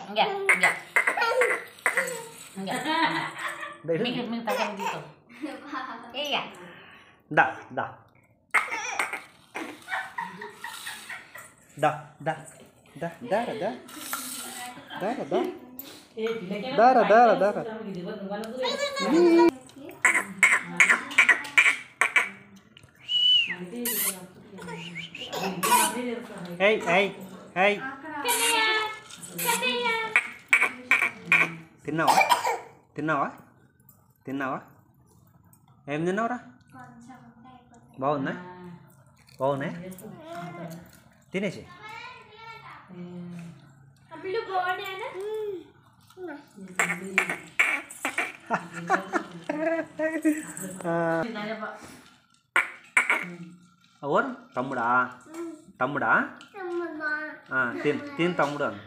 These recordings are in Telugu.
Enggak. Mikir pakai begitu. Iya. Dah. Hey. తిన్నావా ఏం తిన్నావురా బాగున్నాయి తినేసి ఎవరు తమ్ముడా తిన్ తమ్ముడు అని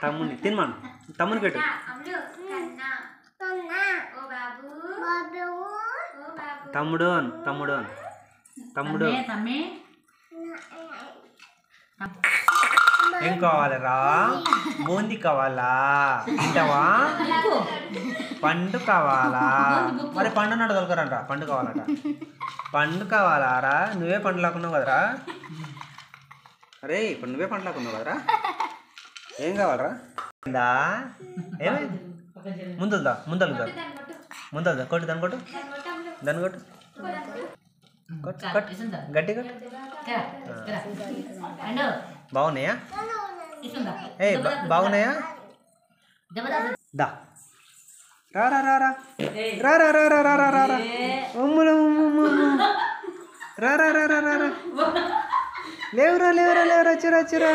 తమ్ముడిని తినమాను తమ్ముని పెట్టు తమ్ముడు ఏం కావాలరా బూందీ కావాలా తింటావా పండు కావాలా మరి పండు నాడు దొరకరంట పండు కావాలట పండు కావాలారా నువ్వే పండు లాక్కున్నావు కదరా అరే ఇప్పుడు నువ్వే పండు లాక్కున్నావు కదరా ఏం కావాలరా ఏమైంది ముందలుదా కొట్టు దాన్ని కొట్టు గట్టి బాగున్నాయా బాగున్నాయా దా రా లేవురా చిరా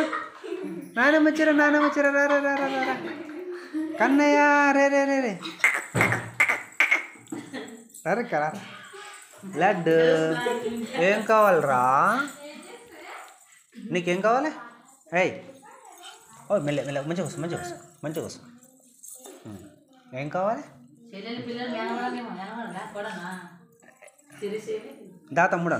నానమ్మ చిరా రా కన్నయ్య రే కదా లడ్డు ఏం కావాలరా నీకేం కావాలి ఓ మెల్ల మంచిగా కూర్చో ఏం కావాలి దా తమ్ముడు